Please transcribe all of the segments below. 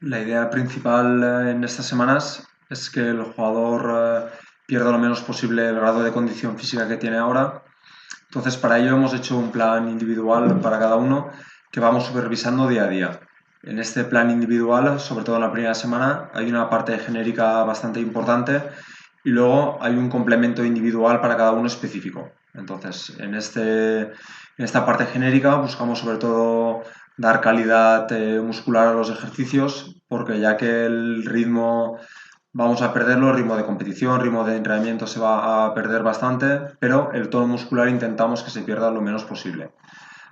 La idea principal en estas semanas es que el jugador pierda lo menos posible el grado de condición física que tiene ahora. Entonces, para ello hemos hecho un plan individual para cada uno que vamos supervisando día a día. En este plan individual, sobre todo en la primera semana, hay una parte genérica bastante importante y luego hay un complemento individual para cada uno específico. Entonces, en esta parte genérica buscamos sobre todo dar calidad muscular a los ejercicios, porque ya que el ritmo vamos a perderlo, ritmo de competición, ritmo de entrenamiento se va a perder bastante, pero el tono muscular intentamos que se pierda lo menos posible.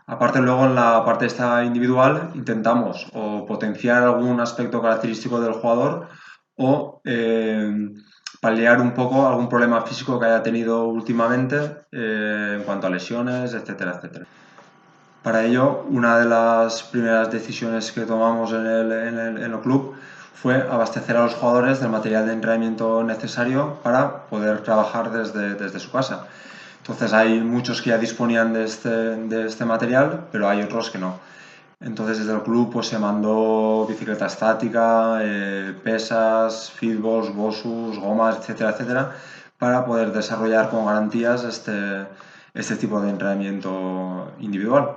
Aparte, luego en la parte esta individual intentamos o potenciar algún aspecto característico del jugador o paliar un poco algún problema físico que haya tenido últimamente en cuanto a lesiones, etcétera, etcétera. Para ello, una de las primeras decisiones que tomamos en el club fue abastecer a los jugadores del material de entrenamiento necesario para poder trabajar desde su casa. Entonces hay muchos que ya disponían de este material, pero hay otros que no. Entonces desde el club pues, se mandó bicicleta estática, pesas, feedballs, bosus, gomas, etcétera, etcétera, para poder desarrollar con garantías este tipo de entrenamiento individual.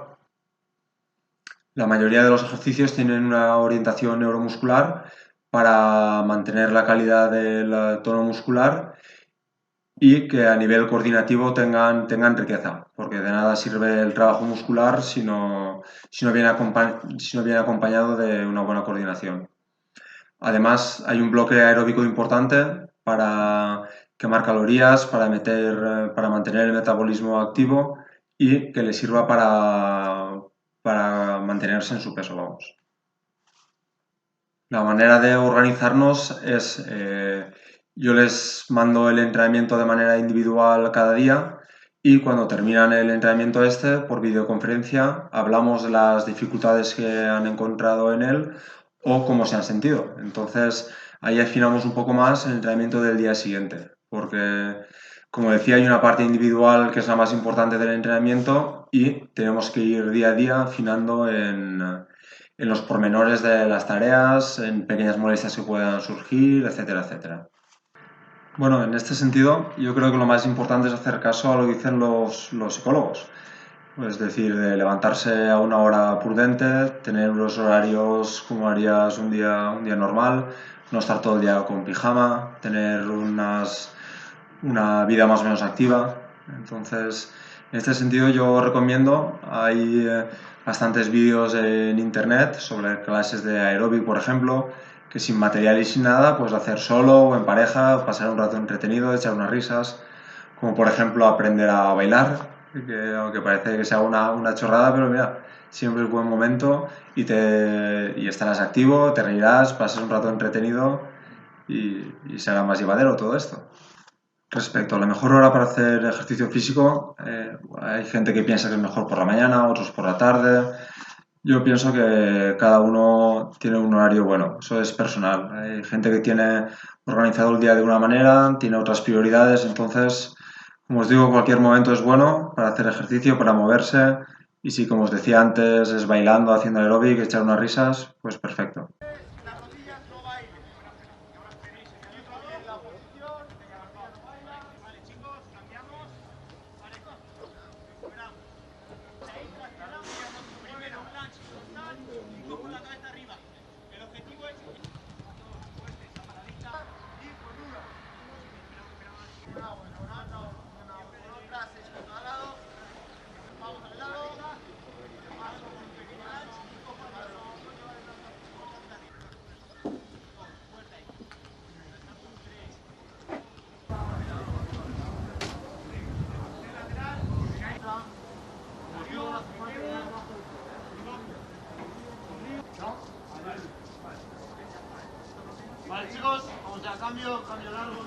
La mayoría de los ejercicios tienen una orientación neuromuscular para mantener la calidad del tono muscular y que a nivel coordinativo tengan riqueza, porque de nada sirve el trabajo muscular si no viene acompañado de una buena coordinación. Además, hay un bloque aeróbico importante para quemar calorías, para mantener el metabolismo activo y que le sirva para mantenerse en su peso, vamos. La manera de organizarnos es, yo les mando el entrenamiento de manera individual cada día y cuando terminan el entrenamiento este, por videoconferencia, hablamos de las dificultades que han encontrado en él o cómo se han sentido. Entonces, ahí afinamos un poco más el entrenamiento del día siguiente, porque, como decía, hay una parte individual que es la más importante del entrenamiento y tenemos que ir día a día afinando en los pormenores de las tareas, en pequeñas molestias que puedan surgir, etcétera, etcétera. Bueno, en este sentido, yo creo que lo más importante es hacer caso a lo que dicen los psicólogos. Es decir, de levantarse a una hora prudente, tener unos horarios como harías un día normal, no estar todo el día con pijama, tener una vida más o menos activa. Entonces, en este sentido yo recomiendo, hay bastantes vídeos en internet sobre clases de aeróbic, por ejemplo, que sin material y sin nada, pues hacer solo o en pareja, pasar un rato entretenido, echar unas risas, como por ejemplo aprender a bailar, que aunque parece que sea una chorrada, pero mira, siempre es buen momento y estarás activo, te reirás, pasas un rato entretenido y será más llevadero todo esto. Respecto a la mejor hora para hacer ejercicio físico, hay gente que piensa que es mejor por la mañana, otros por la tarde. Yo pienso que cada uno tiene un horario bueno, eso es personal. Hay gente que tiene organizado el día de una manera, tiene otras prioridades, entonces, como os digo, cualquier momento es bueno para hacer ejercicio, para moverse. Y si, como os decía antes, es bailando, haciendo aeróbic, echar unas risas, pues perfecto. Vale, chicos, vamos ya, cambio largo.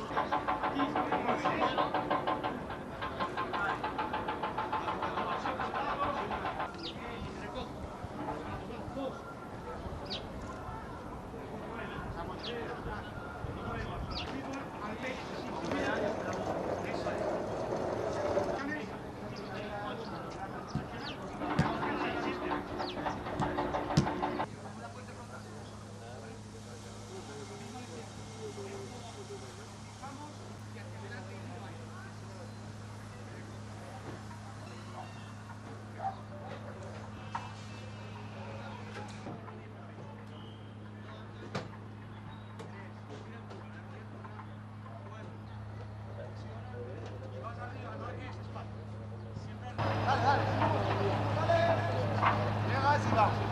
Venga.